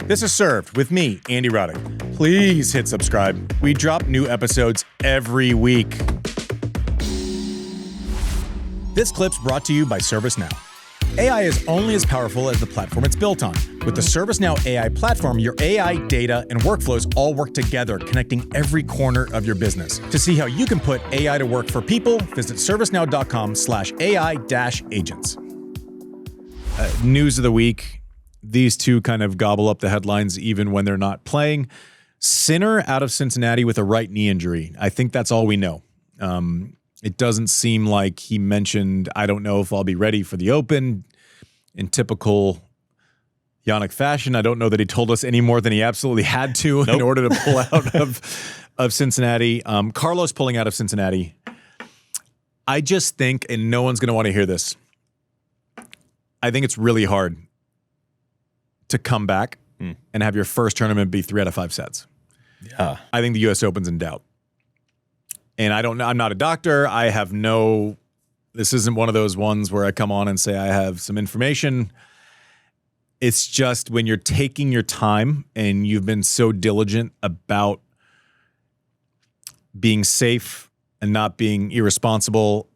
This is Served with me, Andy Roddick. Please hit subscribe. We drop new episodes every week. This clip's brought to you by ServiceNow. AI is only as powerful as the platform it's built on. With the ServiceNow AI platform, your AI, data, and workflows all work together, connecting every corner of your business. To see how you can put AI to work for people, visit servicenow.com/AI-agents. News of the week. These two kind of gobble up the headlines even when they're not playing. Sinner out of Cincinnati with a right knee injury. I think that's all we know. It doesn't seem like he mentioned, I don't know if I'll be ready for the Open. In typical Jannik fashion, I don't know that he told us any more than he absolutely had to in order to pull out of Cincinnati. Carlos pulling out of Cincinnati. I just think, and no one's going to want to hear this, I think it's really hard to come back and have your first tournament be 3 out of 5 sets. Yeah. I think the U.S. Open's in doubt. And I don't know, I'm not a doctor. I have this isn't one of those ones where I come on and say I have some information. It's just when you're taking your time and you've been so diligent about being safe and not being irresponsible,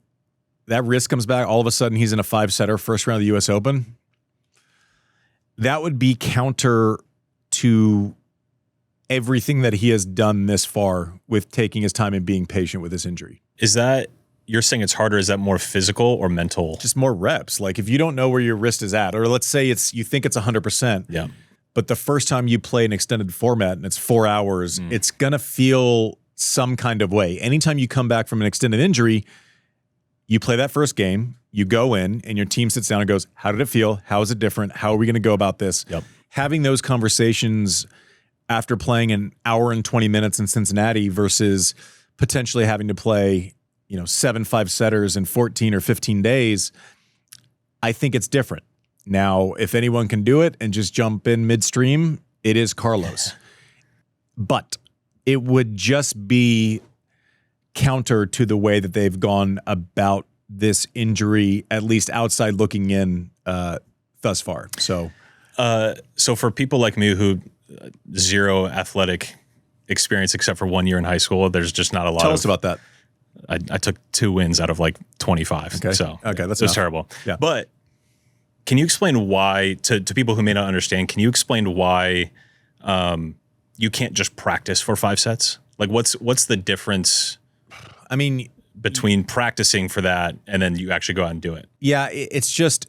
that risk comes back. All of a sudden he's in a 5-setter first round of the U.S. Open. That would be counter to everything that he has done this far with taking his time and being patient with this injury. Is that, you're saying it's harder, is that more physical or mental? Just more reps. Like if you don't know where your wrist is at, or let's say you think it's 100%, yeah, but the first time you play an extended format and it's 4 hours, it's going to feel some kind of way. Anytime you come back from an extended injury, you play that first game, you go in, and your team sits down and goes, how did it feel? How is it different? How are we going to go about this? Yep. Having those conversations after playing an hour and 20 minutes in Cincinnati versus potentially having to play, 7 5-setters in 14 or 15 days, I think it's different. Now, if anyone can do it and just jump in midstream, it is Carlos. But it would just be counter to the way that they've gone about this injury, at least outside looking in thus far. So for people like me who zero athletic experience except for 1 year in high school, there's just not a lot. Tell us about that. I took 2 wins out of like 25. Okay. So that's it was terrible. Yeah. But can you explain why, to people who may not understand, can you explain why you can't just practice for 5 sets? Like what's the difference? I mean, between practicing for that and then you actually go out and do it? Yeah, it's just,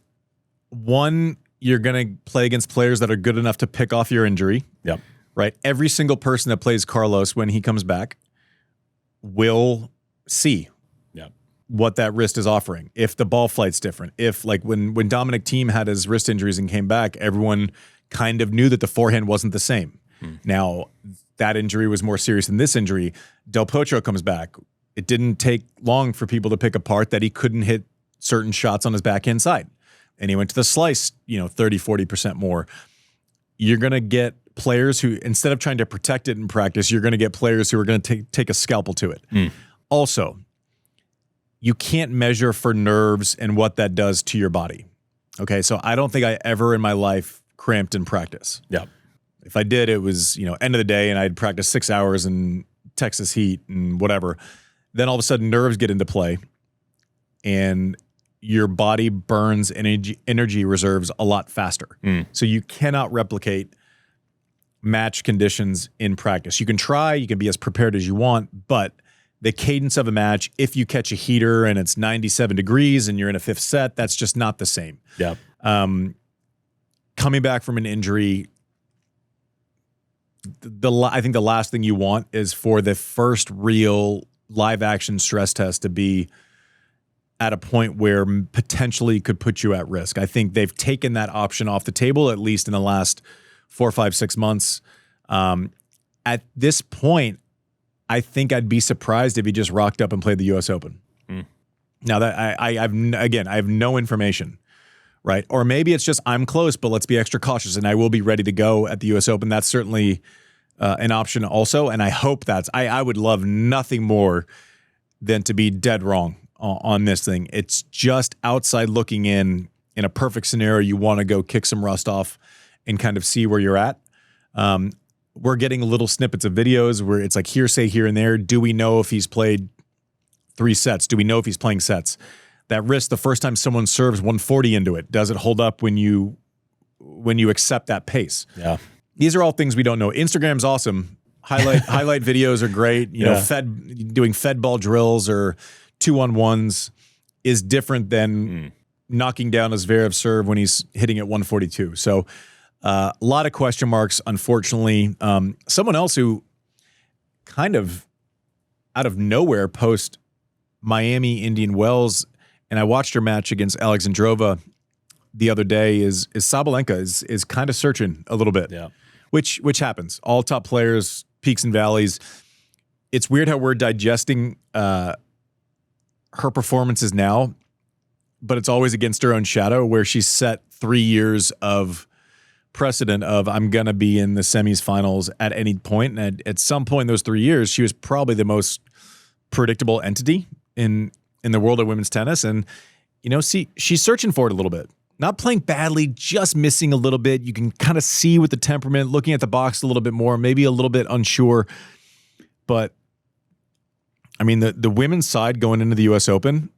one, you're going to play against players that are good enough to pick off your injury. Yep. Right? Every single person that plays Carlos when he comes back will see what that wrist is offering. If the ball flight's different. If, like, when Dominic Thiem had his wrist injuries and came back, everyone kind of knew that the forehand wasn't the same. Now, that injury was more serious than this injury. Del Potro comes back. It didn't take long for people to pick apart that he couldn't hit certain shots on his backhand side. And he went to the slice, 30, 40% more. You're going to get players who, instead of trying to protect it in practice, you're going to get players who are going to take a scalpel to it. Also, you can't measure for nerves and what that does to your body. Okay, so I don't think I ever in my life cramped in practice. Yeah. If I did, it was, end of the day and I'd practice 6 hours in Texas heat and whatever. Then all of a sudden nerves get into play and your body burns energy reserves a lot faster. So you cannot replicate match conditions in practice. You can try, you can be as prepared as you want, but the cadence of a match, if you catch a heater and it's 97 degrees and you're in a 5th set, that's just not the same. Yeah. Coming back from an injury, I think the last thing you want is for the first real live action stress test to be at a point where potentially could put you at risk. I think they've taken that option off the table, at least in the last 4, 5, 6 months. At this point, I think I'd be surprised if he just rocked up and played the U.S. Open. Now that I have no information, right? Or maybe it's just I'm close, but let's be extra cautious, and I will be ready to go at the U.S. Open. That's certainly an option also, and I hope I would love nothing more than to be dead wrong on this thing. It's just outside looking in a perfect scenario, you want to go kick some rust off and kind of see where you're at. We're getting little snippets of videos where it's like hearsay here and there. Do we know if he's played 3 sets? Do we know if he's playing sets? That wrist, the first time someone serves 140 into it, does it hold up when you accept that pace? Yeah. These are all things we don't know. Instagram's awesome. Highlight videos are great. You know, doing fed ball drills or 2-on-1s is different than knocking down a Zverev serve when he's hitting at 142. So a lot of question marks, unfortunately. Someone else who kind of out of nowhere post Miami Indian Wells, and I watched her match against Alexandrova the other day, is Sabalenka is kind of searching a little bit. Yeah. Which happens. All top players, peaks and valleys. It's weird how we're digesting her performances now, but it's always against her own shadow, where she's set 3 years of precedent of I'm going to be in the semis finals at any point. And at some point in those 3 years, she was probably the most predictable entity in the world of women's tennis. And, you know, she's searching for it a little bit. Not playing badly, just missing a little bit. You can kind of see with the temperament, looking at the box a little bit more, maybe a little bit unsure. But, I mean, the women's side going into the U.S. Open,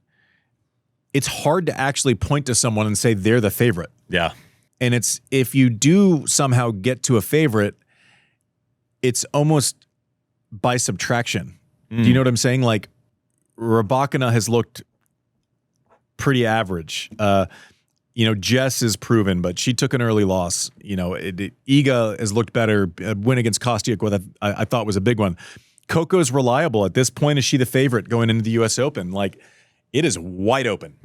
it's hard to actually point to someone and say they're the favorite. Yeah. And it's, if you do somehow get to a favorite, it's almost by subtraction. Do you know what I'm saying? Like, Rybakina has looked pretty average. You know, Jess is proven, but she took an early loss. You know, Iga has looked better. A win against Kostiuk, what I thought was a big one. Coco's reliable. At this point, is she the favorite going into the U.S. Open? Like, it is wide open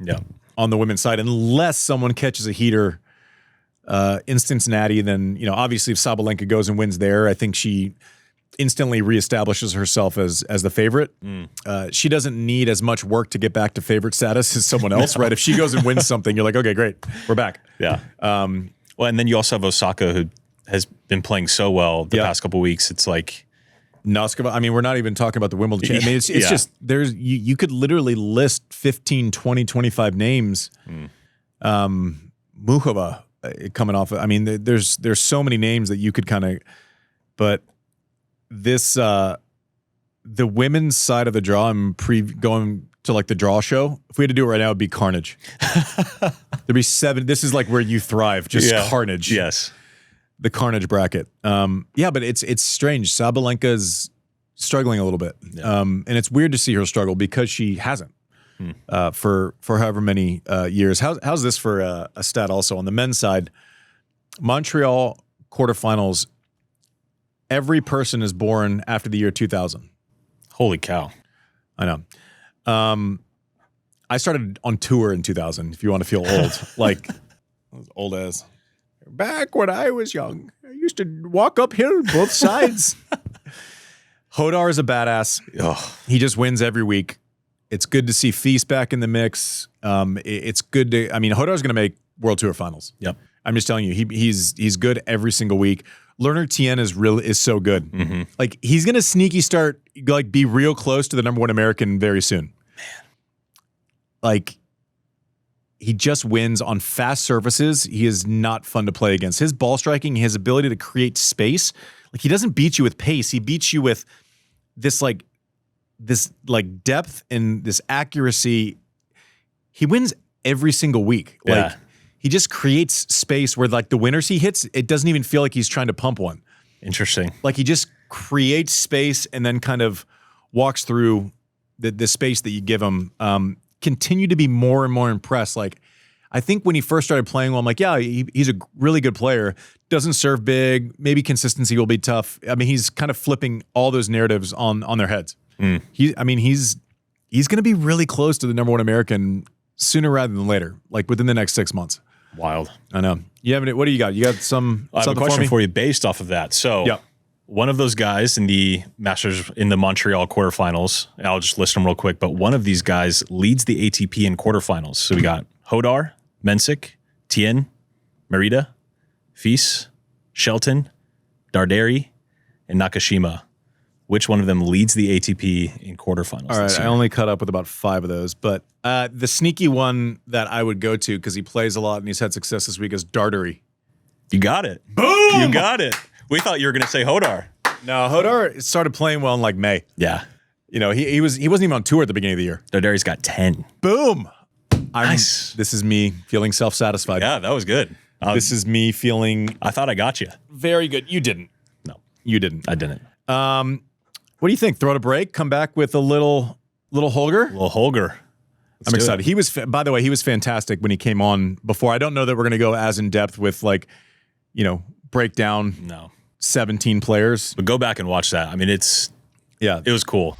on the women's side, unless someone catches a heater in Cincinnati. Then, you know, obviously if Sabalenka goes and wins there, I think she instantly reestablishes herself as the favorite. She doesn't need as much work to get back to favorite status as someone else, right? If she goes and wins something, you're like, okay, great, we're back. Yeah. Well, and then you also have Osaka, who has been playing so well the past couple of weeks. It's like Noskova. I mean, we're not even talking about the Wimbledon. I mean, it's just there's you could literally list 15, 20, 25 names. Muchova coming off. I mean, there's so many names that you could kind of, but this the women's side of the draw, I'm going to like the draw show. If we had to do it right now, it'd be carnage. There'd be 7. This is like where you thrive, just carnage. Yes. The carnage bracket. Yeah, but it's strange. Sabalenka's struggling a little bit. Yeah. And it's weird to see her struggle because she hasn't for however many years. How's this for a stat also on the men's side? Montreal quarterfinals. Every person is born after the year 2000. Holy cow. I know. I started on tour in 2000, if you want to feel old. Like, I was old as. Back when I was young, I used to walk uphill both sides. Hodar is a badass. Oh. He just wins every week. It's good to see Feast back in the mix. It's good to, I mean, Hodar's going to make World Tour finals. Yep. I'm just telling you, he's good every single week. Learner Tien is so good. Mm-hmm. Like, he's gonna sneaky start, like, be real close to the #1 American very soon. Man, like, he just wins on fast surfaces. He is not fun to play against. His ball striking, his ability to create space, like, he doesn't beat you with pace. He beats you with this depth and this accuracy. He wins every single week. Like. He just creates space where, like, the winners he hits, it doesn't even feel like he's trying to pump one. Interesting. Like, he just creates space and then kind of walks through the space that you give him. Continue to be more and more impressed. Like, I think when he first started playing well, I'm like, yeah, he's a really good player. Doesn't serve big. Maybe consistency will be tough. I mean, he's kind of flipping all those narratives on their heads. He's going to be really close to the #1 American sooner rather than later, like within the next 6 months. Wild. I know. What do you got? You got some? I have a question for you based off of that. So, one of those guys in the Masters in the Montreal quarterfinals, I'll just list them real quick, but one of these guys leads the ATP in quarterfinals. So we got Hodar, Mensik, Tien, Merida, Feast, Shelton, Darderi, and Nakashima. Which one of them leads the ATP in quarterfinals? All right, I only caught up with about 5 of those, but the sneaky one that I would go to, because he plays a lot and he's had success this week, is Darderi. You got it. Boom! You got it. We thought you were going to say Hodar. No, Hodar started playing well in like May. Yeah. You know, he wasn't even on tour at the beginning of the year. Dodari's got 10. Boom. Nice. This is me feeling self-satisfied. Yeah, that was good. This is me feeling I thought I got you. very good. You didn't. No, You didn't. I didn't. What do you think? Throw it a break, come back with a little Holger? Little Holger. I'm excited. He was, by the way, he was fantastic when he came on before. I don't know that we're going to go as in depth with like, you know, break down 17 players. But go back and watch that. I mean, it was cool.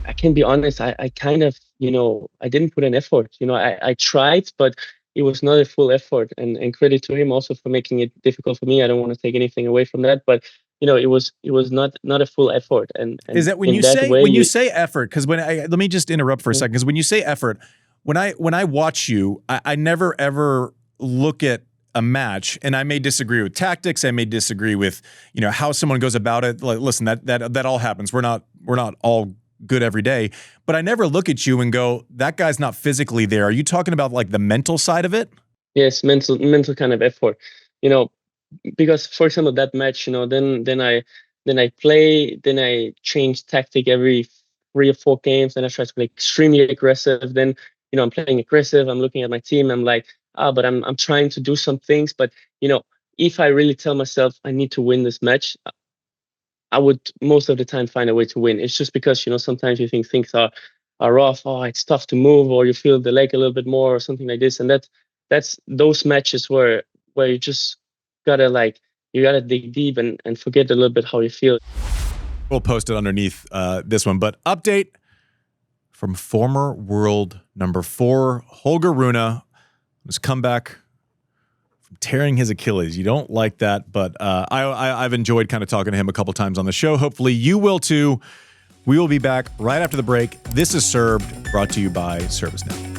I can be honest, I kind of, you know, I didn't put an effort. You know, I tried, but it was not a full effort. And credit to him also for making it difficult for me. I don't want to take anything away from that, but you know, it was not a full effort. And is that when you say effort? Because let me just interrupt for a second. Because when you say effort, when I watch you, I never ever look at a match, and I may disagree with tactics. I may disagree with, you know, how someone goes about it. Like, listen, that all happens. We're not all good every day, but I never look at you and go, that guy's not physically there. Are you talking about like the mental side of it? Yes, mental kind of effort. You know, because for example that match, you know, then I play, then I change tactic every 3 or 4 games, then I try to play extremely aggressive. Then, you know, I'm playing aggressive. I'm looking at my team. I'm like, but I'm trying to do some things. But you know, if I really tell myself I need to win this match, I would most of the time find a way to win. It's just because, you know, sometimes you think things are rough. Oh, it's tough to move, or you feel the leg a little bit more, or something like this. And that's those matches where you just gotta dig deep and forget a little bit how you feel. We'll post it underneath this one. But update from former world number 4, Holger Rune, has come back from tearing his Achilles. You don't like that, but I've enjoyed kind of talking to him a couple times on the show. Hopefully you will too. We will be back right after the break. This is Served, brought to you by ServiceNow.